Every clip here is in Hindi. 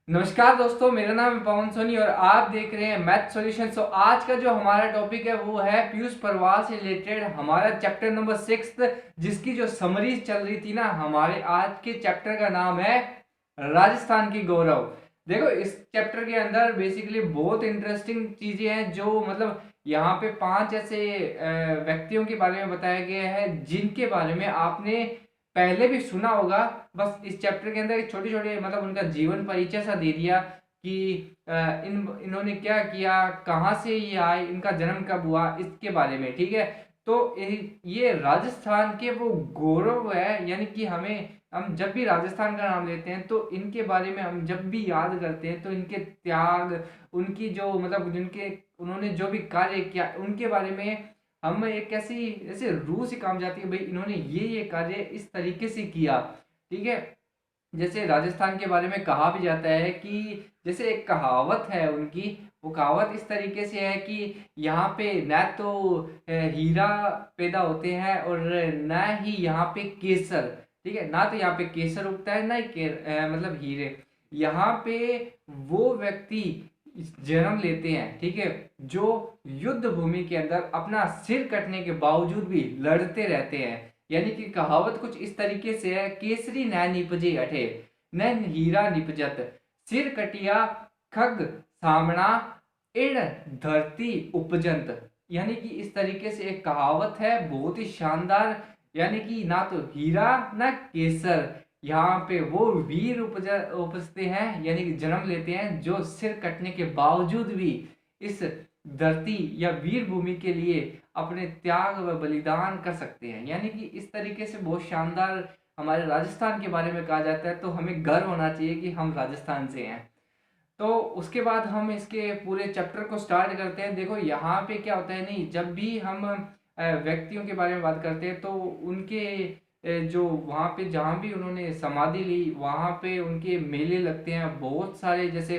नमस्कार दोस्तों, मेरा नाम है पवन सोनी और आप देख रहे हैं मैथ सॉल्यूशन। आज का जो हमारा टॉपिक है वो है पीयूष परवार से रिलेटेड हमारा चैप्टर नंबर 6, जिसकी जो समरीज चल रही थी ना। हमारे आज के चैप्टर का नाम है राजस्थान की गौरव। देखो, इस चैप्टर के अंदर बेसिकली बहुत इंटरेस्टिंग चीजें हैं, जो मतलब यहाँ पे 5 ऐसे व्यक्तियों के बारे में बताया गया है जिनके बारे में आपने पहले भी सुना होगा। बस इस चैप्टर के अंदर छोटे छोटे मतलब उनका जीवन परिचय सा दे दिया कि इन्होंने क्या किया, कहाँ से ये आए, इनका जन्म कब हुआ, इसके बारे में। ठीक है, तो ये राजस्थान के वो गौरव है। यानी कि हम जब भी राजस्थान का नाम लेते हैं तो इनके बारे में हम जब भी याद करते हैं तो इनके त्याग, उनकी जो मतलब जिनके उन्होंने जो भी कार्य किया उनके बारे में हम एक ऐसी ऐसे रूह से काम जाती है, भाई इन्होंने ये कार्य इस तरीके से किया। ठीक है, जैसे राजस्थान के बारे में कहा भी जाता है कि जैसे एक कहावत है उनकी, वो कहावत इस तरीके से है कि यहाँ पे न तो हीरा पैदा होते हैं और न ही यहाँ पे केसर। ठीक है, ना तो यहाँ पे केसर उगता है, ना ही मतलब हीरे। यहाँ पे वो व्यक्ति जन्म लेते हैं, ठीक है, जो युद्ध भूमि के अंदर अपना सिर कटने के बावजूद भी लड़ते रहते हैं। यानी कि कहावत कुछ इस तरीके से है, केसरी न निपजे अठे, न हीरा निपजत, सिर कटिया खग सामना, इण धरती उपजंत। यानी कि इस तरीके से एक कहावत है, बहुत ही शानदार। यानी कि ना तो हीरा ना केसर, यहाँ पे वो वीर उपजते हैं, यानी कि जन्म लेते हैं, जो सिर कटने के बावजूद भी इस धरती या वीर भूमि के लिए अपने त्याग व बलिदान कर सकते हैं। यानी कि इस तरीके से बहुत शानदार हमारे राजस्थान के बारे में कहा जाता है, तो हमें गर्व होना चाहिए कि हम राजस्थान से हैं। तो उसके बाद हम इसके पूरे चैप्टर को स्टार्ट करते हैं। देखो, यहाँ पे क्या होता है, नहीं, जब भी हम व्यक्तियों के बारे में बात करते हैं तो उनके जो वहाँ पे जहाँ भी उन्होंने समाधि ली वहाँ पे उनके मेले लगते हैं बहुत सारे। जैसे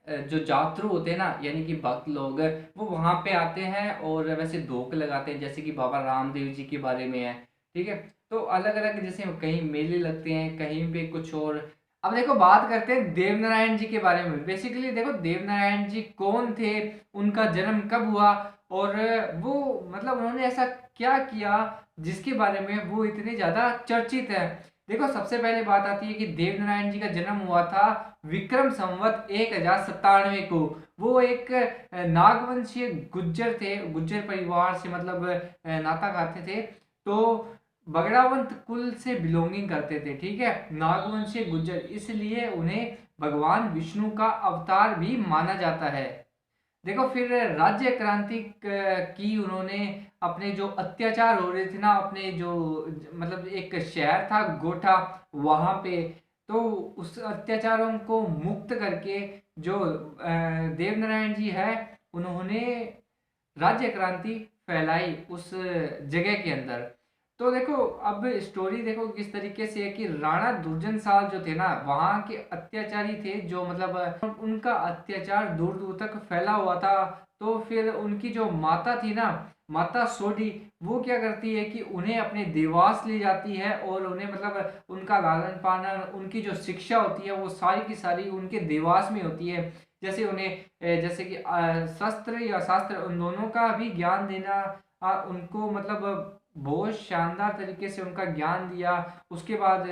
जो जातरू होते हैं ना, यानी कि भक्त लोग, वो वहां पे आते हैं और वैसे धोख लगाते हैं, जैसे कि बाबा रामदेव जी के बारे में है। ठीक है, तो अलग अलग जैसे कहीं मेले लगते हैं, कहीं पे कुछ और। अब देखो, बात करते हैं देवनारायण जी के बारे में। बेसिकली देखो, देवनारायण जी कौन थे, उनका जन्म कब हुआ, और वो मतलब उन्होंने ऐसा क्या किया जिसके बारे में वो इतने ज्यादा चर्चित है। देखो, सबसे पहले बात आती है कि देवनारायण जी का जन्म हुआ था विक्रम संवत 1097 को। वो एक नागवंशीय गुज्जर थे, गुज्जर परिवार से मतलब नाता खाते थे। तो बगड़ावंत कुल से बिलोंगिंग करते थे। ठीक है, नागवंशीय गुज्जर, इसलिए उन्हें भगवान विष्णु का अवतार भी माना जाता है। देखो, फिर राज्य क्रांति की उन्होंने अपने जो अत्याचार हो रहे थे ना, अपने जो मतलब एक शहर था गोठा, वहां पे, तो उस अत्याचारों को मुक्त करके जो देवनारायण जी है, उन्होंने राज्य क्रांति फैलाई उस जगह के अंदर। तो देखो, अब स्टोरी देखो किस तरीके से है कि राणा दुर्जनसाल जो थे ना, वहां के अत्याचारी थे, जो मतलब उनका अत्याचार दूर दूर तक फैला हुआ था। तो फिर उनकी जो माता थी ना, माता सोडी, वो क्या करती है कि उन्हें अपने देवास ले जाती है और उन्हें मतलब उनका लालन पालन, उनकी जो शिक्षा होती है वो सारी की सारी उनके देवास में होती है। जैसे उन्हें जैसे कि शस्त्र या शास्त्र, उन दोनों का भी ज्ञान देना, उनको मतलब बहुत शानदार तरीके से उनका ज्ञान दिया। उसके बाद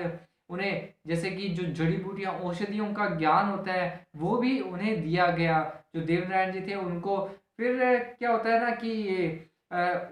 उन्हें जैसे कि जो जड़ी बूटियां, औषधियों का ज्ञान होता है वो भी उन्हें दिया गया, जो देवनारायण जी थे उनको। फिर क्या होता है ना कि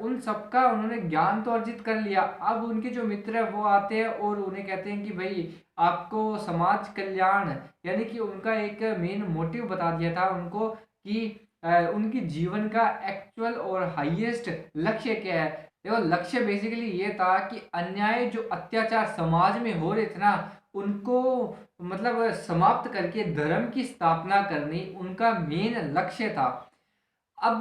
उन सबका उन्होंने ज्ञान तो अर्जित कर लिया। अब उनके जो मित्र है वो आते हैं और उन्हें कहते हैं कि भाई, आपको समाज कल्याण, यानी कि उनका एक मेन मोटिव बता दिया था उनको कि उनकी जीवन का एक्चुअल और हाईएस्ट लक्ष्य क्या है। देखो, लक्ष्य बेसिकली ये था कि अन्याय जो अत्याचार समाज में हो रहे थे ना, उनको मतलब समाप्त करके धर्म की स्थापना करनी उनका मेन लक्ष्य था। अब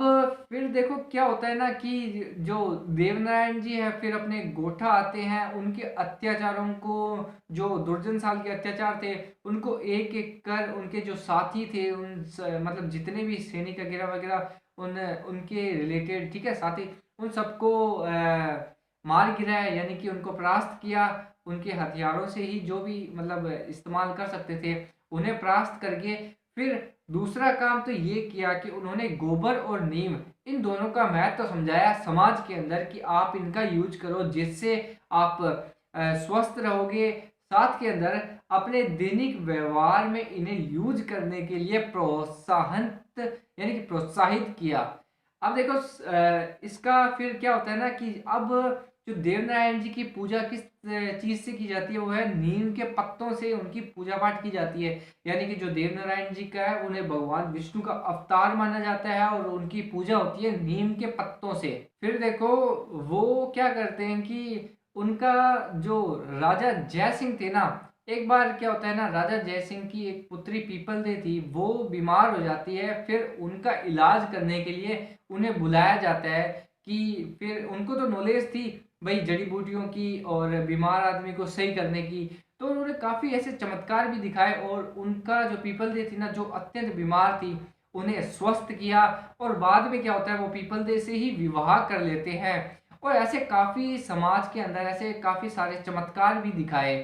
फिर देखो क्या होता है ना कि जो देवनारायण जी है फिर अपने गोठा आते हैं, उनके अत्याचारों को, जो दुर्जन साल के अत्याचार थे, उनको एक एक कर उनके जो साथी थे, मतलब जितने भी सैनिक वगैरह वगैरह उन उनके रिलेटेड, ठीक है, साथी, उन सबको मार गिराया, यानी कि उनको परास्त किया। उनके हथियारों से ही जो भी मतलब इस्तेमाल कर सकते थे उन्हें परास्त करके फिर दूसरा काम तो ये किया कि उन्होंने गोबर और नीम इन दोनों का महत्व तो समझाया समाज के अंदर कि आप इनका यूज करो, जिससे आप स्वस्थ रहोगे। साथ के अंदर अपने दैनिक व्यवहार में इन्हें यूज करने के लिए प्रोत्साहित किया। अब देखो इसका फिर क्या होता है ना कि अब जो देवनारायण जी की पूजा किस चीज से की जाती है, वो है नीम के पत्तों से उनकी पूजा पाठ की जाती है। यानी कि जो देवनारायण जी का है उन्हें भगवान विष्णु का अवतार माना जाता है और उनकी पूजा होती है नीम के पत्तों से। फिर देखो वो क्या करते हैं कि उनका जो राजा जय सिंह थे ना, एक बार क्या होता है ना, राजा जय सिंह की एक पुत्री पीपलदे थी, वो बीमार हो जाती है। फिर उनका इलाज करने के लिए उन्हें बुलाया जाता है कि फिर उनको तो नॉलेज थी भाई जड़ी बूटियों की और बीमार आदमी को सही करने की, तो उन्होंने काफ़ी ऐसे चमत्कार भी दिखाए और उनका जो पीपलदे थी ना, जो अत्यंत बीमार थी, उन्हें स्वस्थ किया। और बाद में क्या होता है, वो पीपलदे से ही विवाह कर लेते हैं। और ऐसे काफ़ी समाज के अंदर ऐसे काफ़ी सारे चमत्कार भी दिखाए।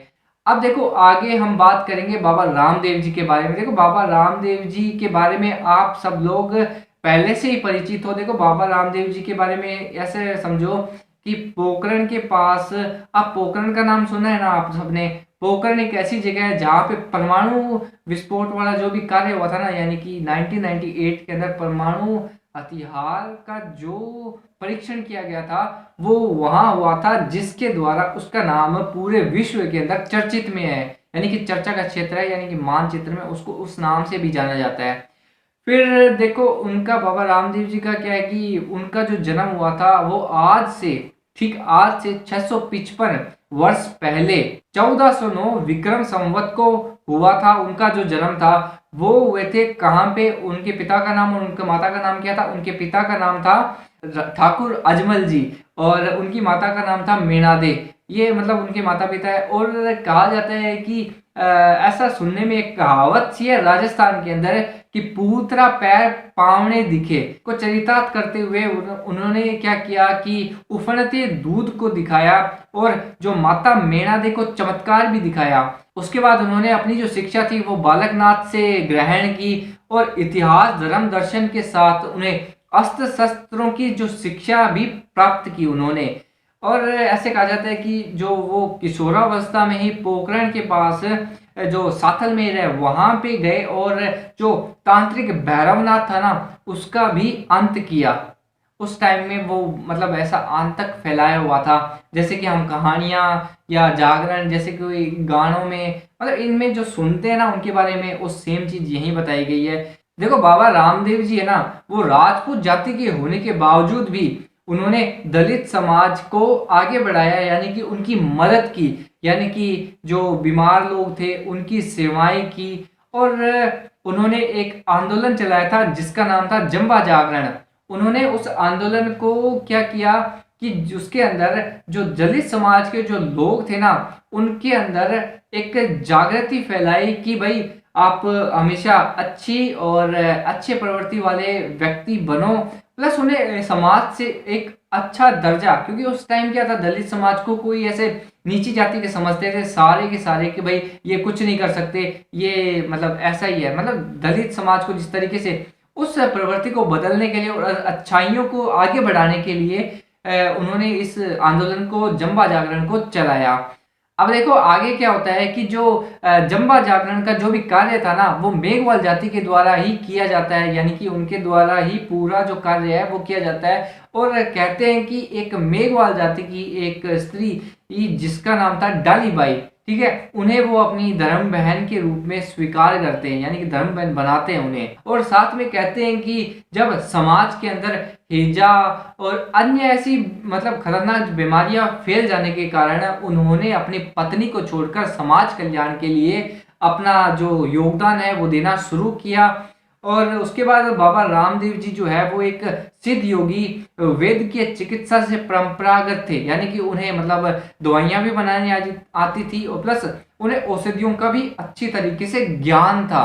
अब देखो आगे हम बात करेंगे बाबा रामदेव जी के बारे में। देखो बाबा रामदेव जी के बारे में आप सब लोग पहले से ही परिचित हो। देखो बाबा रामदेव जी के बारे में ऐसे समझो कि पोखरण के पास, आप पोखरण का नाम सुना है ना आप सबने। पोखरण एक ऐसी जगह है जहाँ पे परमाणु विस्फोट वाला जो भी कार्य हुआ था ना, यानी कि 1998 के अंदर परमाणु हथियार का जो परीक्षण किया गया था वो वहां हुआ था, जिसके द्वारा उसका नाम पूरे विश्व के अंदर चर्चित में है, यानी कि चर्चा का क्षेत्र है, यानी कि मानचित्र में उसको उस नाम से भी जाना जाता है। फिर देखो उनका बाबा रामदेव जी का क्या है कि उनका जो जन्म हुआ था वो आज से 655 वर्ष पहले 1409 विक्रम संवत को हुआ था। उनका जो जन्म था वो हुए थे कहाँ पे, उनके पिता का नाम और उनके माता का नाम क्या था। उनके पिता का नाम था ठाकुर अजमल जी और उनकी माता का नाम था मीणा दे। ये मतलब उनके माता पिता है। और कहा जाता है कि ऐसा सुनने में एक कहावत सी है राजस्थान के अंदर कि पूतरा पैर पावने दिखे को चरितार्थ करते हुए उन्होंने क्या किया कि उफनते दूध को दिखाया और जो माता मीणा दे को चमत्कार भी दिखाया। उसके बाद उन्होंने अपनी जो शिक्षा थी वो बालकनाथ से ग्रहण की और इतिहास धर्म दर्शन के साथ उन्हें अस्त्र शस्त्रों की जो शिक्षा भी प्राप्त की उन्होंने। और ऐसे कहा जाता है कि जो वो किशोरावस्था में ही पोखरण के पास जो साथलमेर है वहां पे गए और जो तांत्रिक भैरवनाथ था ना उसका भी अंत किया। उस टाइम में वो मतलब ऐसा आंतक फैलाया हुआ था, जैसे कि हम कहानियां या जागरण जैसे कोई गानों में मतलब इनमें जो सुनते हैं ना उनके बारे में वो सेम चीज यही बताई गई है। देखो बाबा रामदेव जी है ना, वो राजपूत जाति के होने के बावजूद भी उन्होंने दलित समाज को आगे बढ़ाया, यानी कि उनकी मदद की, यानी कि जो बीमार लोग थे उनकी सेवाएं की। और उन्होंने एक आंदोलन चलाया था जिसका नाम था जंबा जागरण। उन्होंने उस आंदोलन को क्या किया कि उसके अंदर जो दलित समाज के जो लोग थे ना उनके अंदर एक जागृति फैलाई कि भाई आप हमेशा अच्छी और अच्छे प्रवृत्ति वाले व्यक्ति बनो, प्लस उन्हें समाज से एक अच्छा दर्जा, क्योंकि उस टाइम क्या था दलित समाज को कोई ऐसे नीची जाति के समझते थे सारे के सारे कि भाई ये कुछ नहीं कर सकते, ये मतलब ऐसा ही है। मतलब दलित समाज को जिस तरीके से उस प्रवृत्ति को बदलने के लिए और अच्छाइयों को आगे बढ़ाने के लिए उन्होंने इस आंदोलन को जंबा जागरण को चलाया। अब देखो आगे क्या होता है कि जो जंबा जागरण का जो भी कार्य था ना वो मेघवाल जाति के द्वारा ही किया जाता है, यानी कि उनके द्वारा ही पूरा जो कार्य है वो किया जाता है। और कहते हैं कि एक मेघवाल जाति की एक स्त्री जिसका नाम था डालीबाई, ठीक है, उन्हें वो अपनी धर्म बहन के रूप में स्वीकार करते हैं, यानी कि धर्म बहन बनाते हैं उन्हें। और साथ में कहते हैं कि जब समाज के अंदर हैजा और अन्य ऐसी मतलब खतरनाक बीमारियां फैल जाने के कारण उन्होंने अपनी पत्नी को छोड़कर समाज कल्याण के लिए अपना जो योगदान है वो देना शुरू किया। और उसके बाद बाबा रामदेव जी जो है वो एक सिद्ध योगी वेद की चिकित्सा से परंपरागत थे, यानी कि उन्हें मतलब दवाइयां भी बनाने आती थी और प्लस उन्हें औषधियों का भी अच्छी तरीके से ज्ञान था।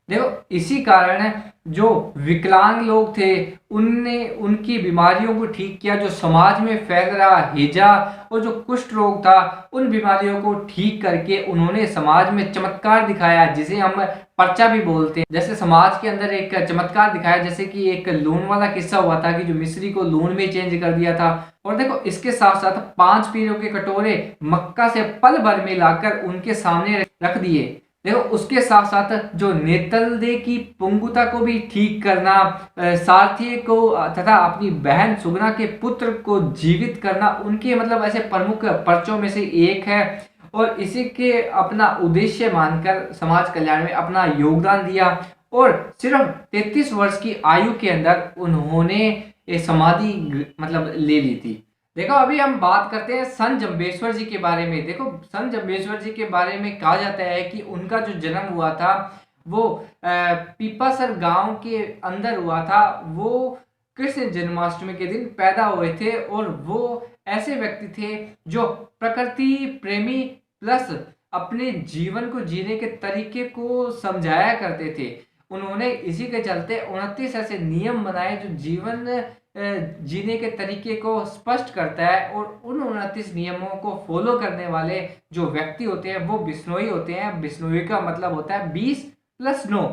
देखो इसी कारण जो विकलांग लोग थे उनने उनकी बीमारियों को ठीक किया। जो समाज में फैल रहा हैजा और जो कुष्ठ रोग था उन बीमारियों को ठीक करके उन्होंने समाज में चमत्कार दिखाया, जिसे हम पर्चा भी बोलते हैं। जैसे समाज के अंदर एक चमत्कार दिखाया, जैसे कि एक लून वाला किस्सा हुआ था कि जो मिस्री को लून में चेंज कर दिया था। और देखो इसके साथ साथ 5 पीरों के कटोरे मक्का से पल भर में लाकर उनके सामने रख दिए। देखो उसके साथ साथ जो नेतलदे की पुंगुता को भी ठीक करना, सारथी को तथा अपनी बहन सुगना के पुत्र को जीवित करना उनके मतलब ऐसे प्रमुख पर्चों में से एक है। और इसी के अपना उद्देश्य मानकर समाज कल्याण में अपना योगदान दिया और सिर्फ 33 वर्ष की आयु के अंदर उन्होंने ये समाधि मतलब ले ली थी। देखो अभी हम बात करते हैं संत जम्बेश्वर जी के बारे में। देखो संत जम्बेश्वर जी के बारे में कहा जाता है कि उनका जो जन्म हुआ था वो पीपासर गांव के अंदर हुआ था। वो कृष्ण जन्माष्टमी के दिन पैदा हुए थे और वो ऐसे व्यक्ति थे जो प्रकृति प्रेमी प्लस अपने जीवन को जीने के तरीके को समझाया करते थे। उन्होंने इसी के चलते 29 ऐसे नियम बनाए जो जीवन जीने के तरीके को स्पष्ट करता है। और उन 29 नियमों को फॉलो करने वाले जो व्यक्ति होते हैं वो बिश्नोई होते हैं। बिश्नोई का मतलब होता है 20+9।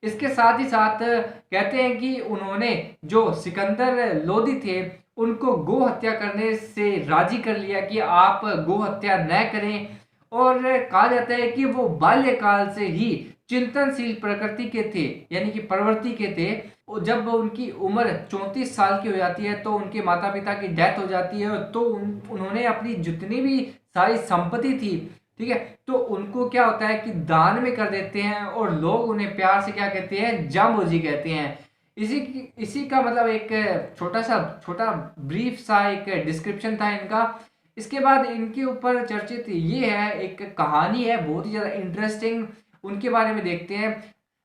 इसके साथ ही साथ कहते हैं कि उन्होंने जो सिकंदर लोदी थे उनको गो हत्या करने से राजी कर लिया कि आप गो हत्या न करें। और कहा जाता है कि वो बाल्यकाल से ही चिंतनशील प्रकृति के थे, यानी कि प्रवृत्ति के थे। जब उनकी उम्र 34 साल की हो जाती है तो उनके माता पिता की डेथ हो जाती है। तो उन्होंने अपनी जितनी भी सारी संपत्ति थी, ठीक है, तो उनको क्या होता है कि दान में कर देते हैं और लोग उन्हें प्यार से क्या कहते हैं, जामोजी कहते हैं। इसी का मतलब एक छोटा ब्रीफ सा एक डिस्क्रिप्शन था इनका। इसके बाद इनके ऊपर चर्चित ये है, एक कहानी है बहुत ही ज़्यादा इंटरेस्टिंग, उनके बारे में देखते हैं।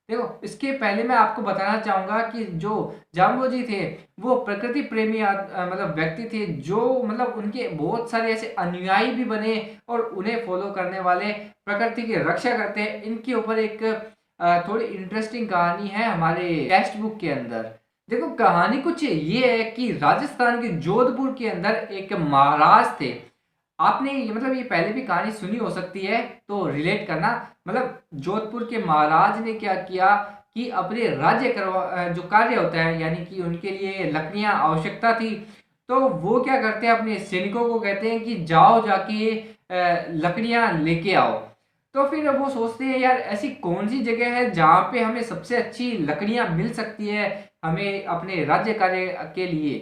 देखो इसके पहले मैं आपको बताना चाहूँगा कि जो जाम्बोजी थे वो प्रकृति प्रेमी मतलब व्यक्ति थे, जो मतलब उनके बहुत सारे ऐसे अनुयायी भी बने और उन्हें फॉलो करने वाले प्रकृति की रक्षा करते हैं। इनके ऊपर एक थोड़ी इंटरेस्टिंग कहानी है हमारे टेक्स्ट बुक के अंदर। देखो कहानी कुछ ये है कि राजस्थान के जोधपुर के अंदर एक महाराज थे। आपने मतलब ये पहले भी कहानी सुनी हो सकती है तो रिलेट करना। मतलब जोधपुर के महाराज ने क्या किया कि अपने राज्य जो कार्य होता है, यानी कि उनके लिए लकड़ियां आवश्यकता थी, तो वो क्या करते हैं अपने सैनिकों को कहते हैं कि जाओ जाके लकड़ियां लेके आओ। तो फिर वो सोचते हैं यार ऐसी कौन सी जगह है जहाँ पे हमें सबसे अच्छी लकड़ियां मिल सकती है हमें अपने राज्य कार्य के लिए।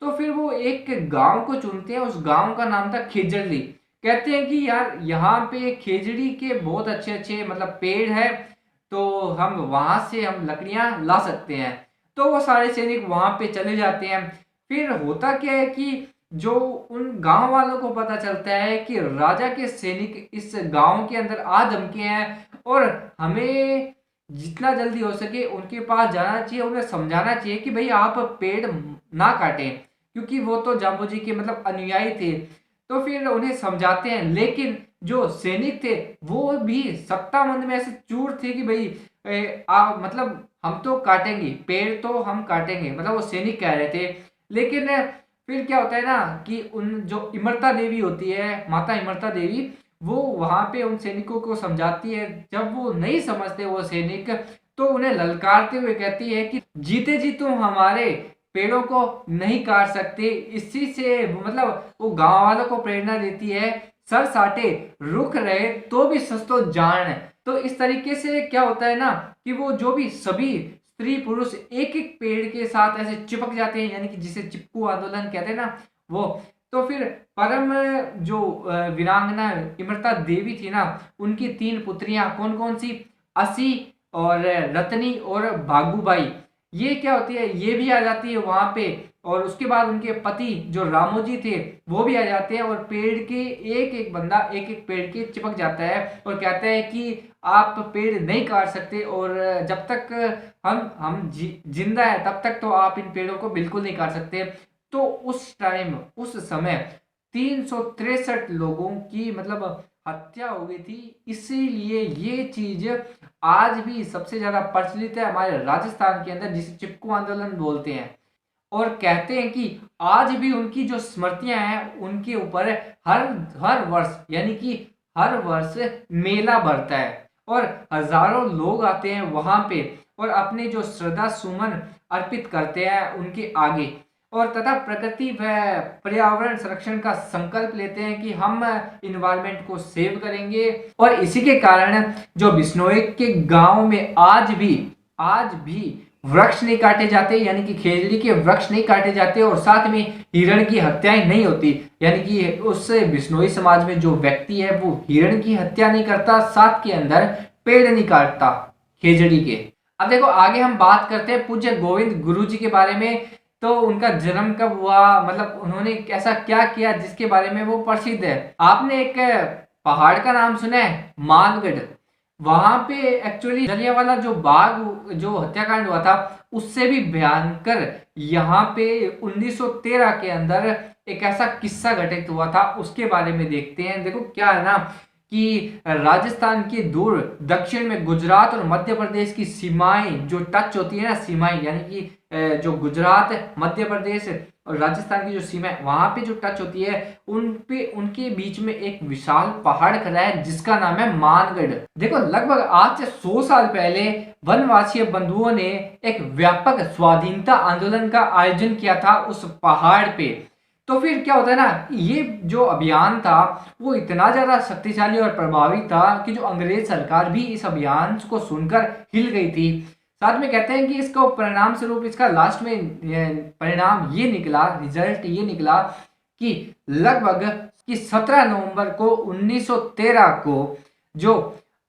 तो फिर वो एक गांव को चुनते हैं, उस गांव का नाम था खेजड़ी। कहते हैं कि यार यहाँ पे खेजड़ी के बहुत अच्छे अच्छे मतलब पेड़ है, तो हम वहां से हम लकड़ियां ला सकते हैं। तो वो सारे सैनिक वहां पे चले जाते हैं। फिर होता क्या है कि जो उन गांव वालों को पता चलता है कि राजा के सैनिक इस गांव के अंदर आ धमके हैं और हमें जितना जल्दी हो सके उनके पास जाना चाहिए, उन्हें समझाना चाहिए कि भाई आप पेड़ ना काटें, क्योंकि वो तो जाम्बोजी के मतलब अनुयायी थे। तो फिर उन्हें समझाते हैं, लेकिन जो सैनिक थे वो भी सत्तामंद में ऐसे चूर थे कि भाई मतलब हम तो काटेंगे पेड़, तो हम काटेंगे, मतलब वो सैनिक कह रहे थे। लेकिन फिर क्या होता है ना कि उन जो इमरता देवी होती है, माता इमरता देवी, वो वहां पे उन सैनिकों को समझाती है। जब वो नहीं समझते वो सैनिक, तो उन्हें ललकारते हुए कहती है कि जीते जी तुम हमारे पेड़ों को नहीं काट सकते। इसी से मतलब वो गांव वालों को प्रेरणा देती है, सर साटे रुक रहे तो भी सस्तो जान। तो इस तरीके से क्या होता है ना कि वो जो भी सभी स्त्री पुरुष एक एक पेड़ के साथ ऐसे चिपक जाते हैं, यानी कि जिसे चिपकू आंदोलन कहते हैं ना वो। तो फिर परम जो वीरांगना इमरता देवी थी ना, उनकी 3 पुत्रियां कौन कौन सी, असी और रतनी और भागुबाई, ये क्या होती है, ये भी आ जाती है वहां पे। और उसके बाद उनके पति जो रामोजी थे वो भी आ जाते हैं और पेड़ के एक एक बंदा एक एक पेड़ के चिपक जाता है और कहता है कि आप पेड़ नहीं काट सकते और जब तक हम जिंदा है तब तक तो आप इन पेड़ों को बिल्कुल नहीं काट सकते। तो उस टाइम उस समय 363 लोगों की मतलब हत्या हो गई थी। इसीलिए ये चीज आज भी सबसे ज्यादा प्रचलित है हमारे राजस्थान के अंदर, जिसे चिपको आंदोलन बोलते हैं। और कहते हैं कि आज भी उनकी जो स्मृतियां हैं उनके ऊपर हर हर वर्ष यानी कि हर वर्ष मेला भरता है और हजारों लोग आते हैं वहां पे और अपने जो श्रद्धा सुमन अर्पित करते हैं उनके आगे, और तथा प्रकृति व पर्यावरण संरक्षण का संकल्प लेते हैं कि हम इन्वायरमेंट को सेव करेंगे। और इसी के कारण जो बिश्नोई के गांव में आज भी वृक्ष नहीं काटे जाते, यानी कि खेजड़ी के वृक्ष नहीं काटे जाते, और साथ में हिरण की हत्याएं नहीं होती, यानी कि उस बिश्नोई समाज में जो व्यक्ति है वो हिरण की हत्या नहीं करता, साथ के अंदर पेड़ नहीं काटता खेजड़ी के। अब देखो आगे हम बात करते हैं पूज्य गोविंद गुरु जी के बारे में। तो उनका जन्म कब हुआ, मतलब उन्होंने ऐसा क्या किया जिसके बारे में वो प्रसिद्ध है। आपने एक पहाड़ का नाम सुना है, मानगढ़। वहां पे एक्चुअली जलियांवाला जो बाग जो हत्याकांड हुआ था उससे भी भयंकर यहाँ पे 1913 के अंदर एक ऐसा किस्सा घटित हुआ था, उसके बारे में देखते हैं। देखो क्या है ना कि राजस्थान के दूर दक्षिण में गुजरात और मध्य प्रदेश की सीमाएं जो टच होती है ना, सीमाएं यानी कि जो गुजरात मध्य प्रदेश और राजस्थान की जो सीमा है वहां पे जो टच होती है उन पे उनके बीच में एक विशाल पहाड़ खड़ा है जिसका नाम है मानगढ़। देखो लगभग आज से 100 साल पहले वनवासी बंधुओं ने एक व्यापक स्वाधीनता आंदोलन का आयोजन किया था उस पहाड़ पे। तो फिर क्या होता है ना, ये जो अभियान था वो इतना ज्यादा शक्तिशाली और प्रभावी था कि जो अंग्रेज सरकार भी इस अभियान को सुनकर हिल गई थी। साथ में कहते हैं कि इसका परिणाम स्वरूप इसका लास्ट में परिणाम ये निकला, रिजल्ट ये निकला कि लगभग कि 17 नवंबर को 1913 को जो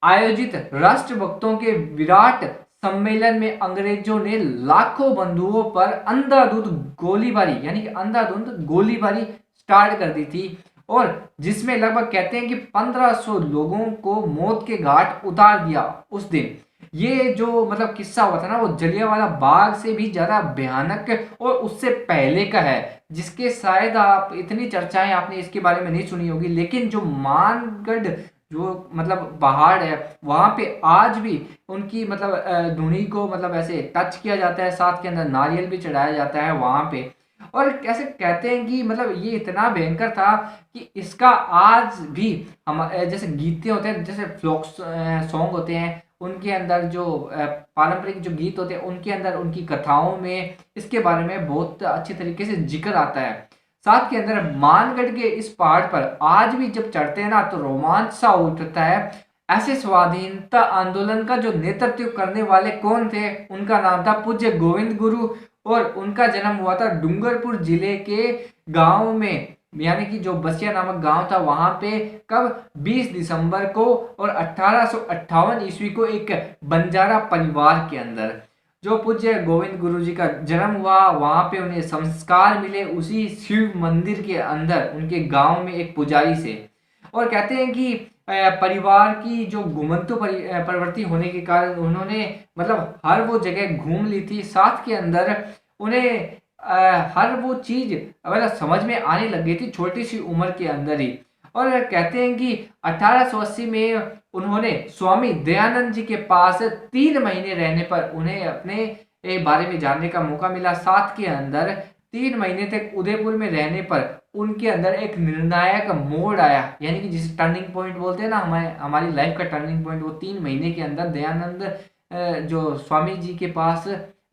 आयोजित राष्ट्रभक्तों के विराट सम्मेलन में अंग्रेजों ने लाखों बंधुओं पर अंधाधुंध गोलीबारी यानी कि अंधाधुंध गोलीबारी स्टार्ट कर दी थी, और जिसमें लगभग कहते हैं कि 1500 लोगों को मौत के घाट उतार दिया उस दिन। ये जो मतलब किस्सा हुआ था ना वो जलियांवाला बाग से भी ज्यादा भयानक और उससे पहले का है, जिसके शायद आप इतनी चर्चाएं आपने इसके बारे में नहीं सुनी होगी। लेकिन जो मानगढ़ जो मतलब पहाड़ है वहां पे आज भी उनकी मतलब धुनी को मतलब ऐसे टच किया जाता है, साथ के अंदर नारियल भी चढ़ाया जाता है वहां पे। और कैसे कहते हैं कि मतलब ये इतना भयंकर था कि इसका आज भी हम जैसे गीते होते हैं, जैसे फ्लोक सॉन्ग होते हैं, उनके अंदर जो पारंपरिक जो गीत होते हैं उनके अंदर उनकी कथाओं में इसके बारे में बहुत अच्छी तरीके से जिक्र आता है। साथ के अंदर मानगढ़ के इस पहाड़ पर आज भी जब चढ़ते हैं ना तो रोमांच सा उठता है। ऐसे स्वाधीनता आंदोलन का जो नेतृत्व करने वाले कौन थे, उनका नाम था पूज्य गोविंद गुरु, और उनका जन्म हुआ था डूंगरपुर जिले के गांव में, यानी कि जो बसिया नामक गांव था वहां पे कब 20 दिसंबर को और 1858 ईस्वी को एक बंजारा परिवार के अंदर जो पूज्य गोविंद गुरु जी का जन्म हुआ। वहां पे उन्हें संस्कार मिले उसी शिव मंदिर के अंदर उनके गांव में एक पुजारी से। और कहते हैं कि परिवार की जो घुमंतु प्रवृत्ति होने के कारण उन्होंने मतलब हर वो जगह घूम ली थी, साथ के अंदर उन्हें हर वो चीज मतलब समझ में आने लग गई थी छोटी सी उम्र के अंदर ही। और कहते हैं कि 1880 में उन्होंने स्वामी दयानंद जी के पास 3 महीने रहने पर उन्हें अपने बारे में जानने का मौका मिला। साथ के अंदर 3 महीने तक उदयपुर में रहने पर उनके अंदर एक निर्णायक मोड़ आया, यानी कि जिसे टर्निंग पॉइंट बोलते हैं ना, हमारी लाइफ का टर्निंग पॉइंट, वो 3 महीने के अंदर दयानंद जो स्वामी जी के पास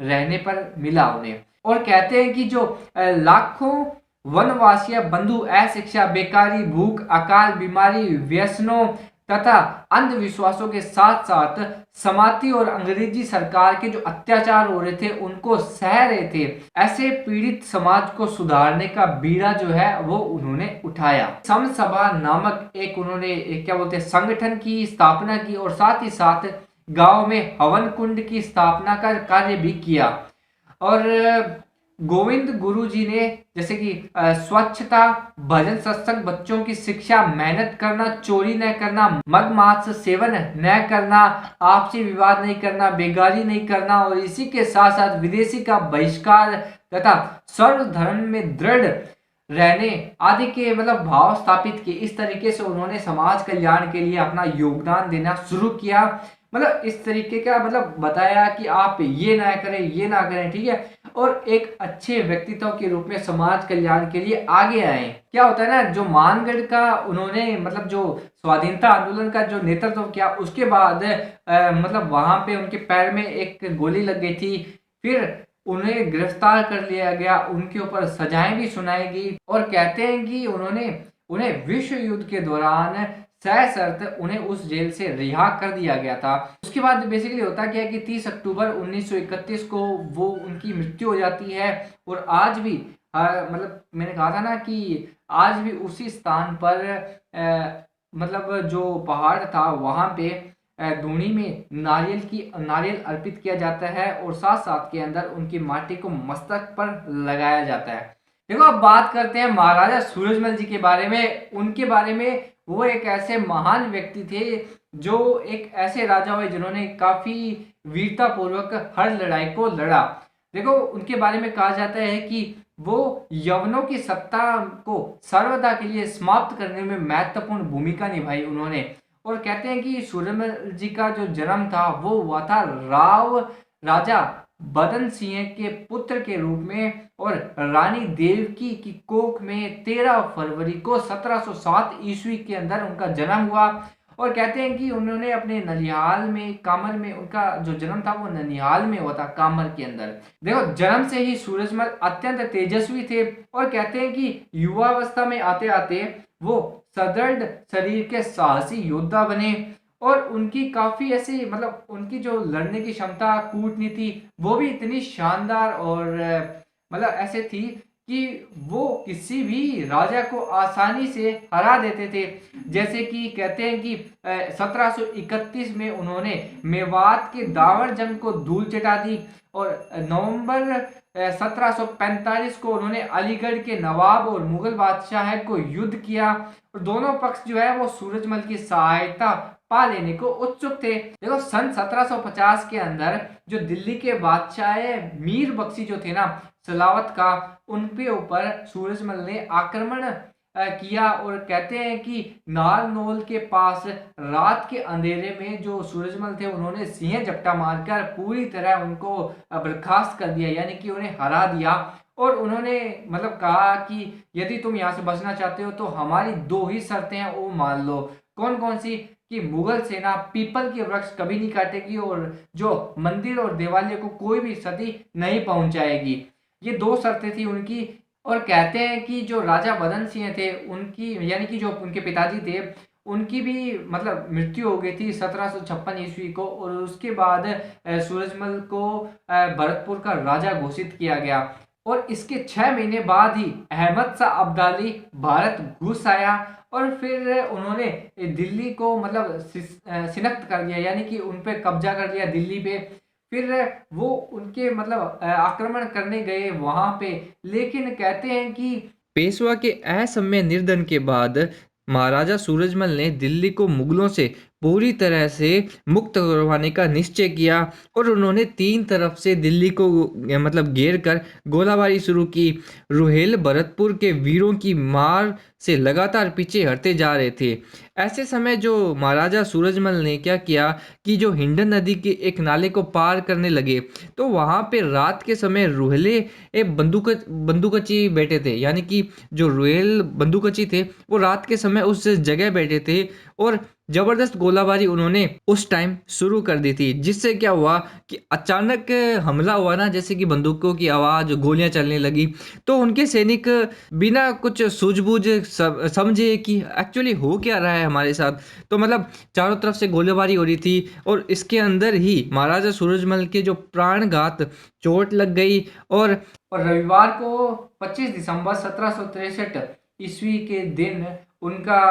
रहने पर मिला उन्हें। और कहते हैं कि जो लाखों वनवासी बंधु अशिक्षा, बेकारी, भूख, अकाल, बीमारी, व्यसनों तथा अंधविश्वासों के साथ साथ समाती और अंग्रेजी सरकार के जो अत्याचार हो रहे थे उनको सह रहे थे, ऐसे पीड़ित समाज को सुधारने का बीड़ा जो है वो उन्होंने उठाया। सम सभा नामक एक उन्होंने क्या बोलते हैं संगठन की स्थापना की, और साथ ही साथ गांव में हवन कुंड की स्थापना का कार्य भी किया। और गोविंद गुरु जी ने जैसे कि स्वच्छता, भजन सत्संग, बच्चों की शिक्षा, मेहनत करना, चोरी न करना, मद मांस सेवन न करना, आपसी विवाद नहीं करना, बेगारी नहीं करना, और इसी के साथ साथ विदेशी का बहिष्कार तथा सर्वधर्म में दृढ़ रहने आदि के मतलब भाव स्थापित किए। इस तरीके से उन्होंने समाज कल्याण के लिए अपना योगदान देना शुरू किया। मतलब इस तरीके का मतलब बताया कि आप ये ना करें, ये ना करें, ठीक है। और एक अच्छे व्यक्तित्व के रूप में समाज कल्याण के लिए आगे आए। क्या होता है ना, जो मानगढ़ का उन्होंने मतलब जो स्वाधीनता आंदोलन का जो नेतृत्व किया, उसके बाद मतलब वहां पे उनके पैर में एक गोली लग गई थी। फिर उन्हें गिरफ्तार कर लिया गया, उनके ऊपर सजाएं भी सुनाई गई। और कहते हैं कि उन्हें विश्व युद्ध के दौरान सशर्त उन्हें उस जेल से रिहा कर दिया गया था। उसके बाद बेसिकली होता क्या है कि 30 अक्टूबर 1931 को वो उनकी मृत्यु हो जाती है। और आज भी मतलब मैंने कहा था ना कि आज भी उसी स्थान पर मतलब जो पहाड़ था वहां पे धूनी में नारियल अर्पित किया जाता है और साथ साथ के अंदर उनकी माटी को मस्तक पर लगाया जाता है। देखो अब बात करते हैं महाराजा सूरजमल जी के बारे में। उनके बारे में वो एक ऐसे महान व्यक्ति थे जो एक ऐसे राजा हुए जिन्होंने काफी वीरता पूर्वक हर लड़ाई को लड़ा। देखो उनके बारे में कहा जाता है कि वो यवनों की सत्ता को सर्वदा के लिए समाप्त करने में महत्वपूर्ण भूमिका निभाई उन्होंने। और कहते हैं कि सूरजमल जी का जो जन्म था वो हुआ था राजा बदन सिंह के पुत्र के रूप में और रानी देवकी की कोख में 13 फरवरी को 1707 ईस्वी के अंदर उनका जन्म हुआ। और कहते हैं कि उन्होंने अपने ननिहाल में कामर में उनका जो जन्म था वो ननिहाल में हुआ था, कामर के अंदर। देखो जन्म से ही सूरजमल अत्यंत तेजस्वी थे और कहते हैं कि युवावस्था में आते आते वो सदृढ़ शरीर के साहसी योद्धा बने। और उनकी काफी ऐसी मतलब उनकी जो लड़ने की क्षमता, कूटनीति वो भी इतनी शानदार और मतलब ऐसे थी कि वो किसी भी राजा को आसानी से हरा देते थे। जैसे कि कहते हैं कि 1731 में उन्होंने मेवात के दावर जंग को धूल चटा दी। और नवंबर 1745 को उन्होंने अलीगढ़ के नवाब और मुगल बादशाह को युद्ध किया। और दोनों पक्ष जो है वो सूरजमल की सहायता पा लेने को उत्सुक थे। देखो सन 1750 के अंदर जो दिल्ली के बादशाह मीर बख्शी जो थे ना सलावत का, उनके ऊपर सूरजमल ने आक्रमण किया। और कहते हैं कि नारनौल के पास रात के अंधेरे में जो सूरजमल थे उन्होंने सिंह झपटा मारकर पूरी तरह उनको बर्खास्त कर दिया, यानी कि उन्हें हरा दिया। और उन्होंने मतलब कहा कि यदि तुम यहाँ से बचना चाहते हो तो हमारी 2 ही शर्तें हैं, वो मान लो। कौन कौन सी? कि मुगल सेना पीपल के वृक्ष कभी नहीं काटेगी और जो मंदिर और देवालय को कोई भी क्षति नहीं पहुंचाएगी। ये 2 शर्तें थी उनकी। और कहते हैं कि जो राजा बदन सिंह थे उनकी यानी कि जो उनके पिताजी थे उनकी भी मतलब मृत्यु हो गई थी 1756 ईस्वी को। और उसके बाद सूरजमल को भरतपुर का राजा घोषित किया गया। और इसके 6 महीने बाद ही अहमद शाह अब्दाली भारत घुस आया और फिर उन्होंने दिल्ली को मतलब सिनख्त कर दिया, यानी कि उन पे कब्जा कर लिया दिल्ली पे। फिर वो उनके मतलब आक्रमण करने गए वहां पे। लेकिन कहते हैं कि पेशवा के असमय निर्धन के बाद महाराजा सूरजमल ने दिल्ली को मुगलों से पूरी तरह से मुक्त करवाने का निश्चय किया। और उन्होंने 3 तरफ से दिल्ली को मतलब घेर कर गोलाबारी शुरू की। रुहेल भरतपुर के वीरों की मार से लगातार पीछे हटते जा रहे थे। ऐसे समय जो महाराजा सूरजमल ने क्या किया कि जो हिंडन नदी के एक नाले को पार करने लगे तो वहां पे रात के समय रुहले बंदूकची बैठे थे, यानी कि जो रुहेल बंदूकची थे वो रात के समय उस जगह बैठे थे और जबरदस्त गोलाबारी उन्होंने उस टाइम शुरू कर दी थी। जिससे क्या हुआ कि अचानक हमला हुआ ना, जैसे कि बंदूकों की आवाज, गोलियां चलने लगी, तो उनके सैनिक बिना कुछ सूझबूझ समझे कि एक्चुअली हो क्या रहा है हमारे साथ, तो मतलब चारों तरफ से गोलीबारी हो रही थी। और इसके अंदर ही महाराजा सूरजमल के जो प्राणघात चोट लग गई। और रविवार को 25 दिसंबर 1763 ईस्वी के दिन उनका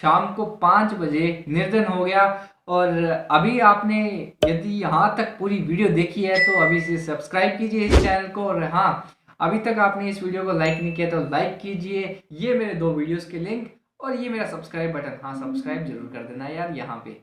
शाम को 5 बजे निर्धन हो गया। और अभी आपने यदि यहाँ तक पूरी वीडियो देखी है तो अभी से सब्सक्राइब कीजिए इस चैनल को। और हाँ, अभी तक आपने इस वीडियो को लाइक नहीं किया तो लाइक कीजिए। ये मेरे 2 वीडियोस के लिंक और ये मेरा सब्सक्राइब बटन, हाँ सब्सक्राइब जरूर कर देना यार यहाँ पे।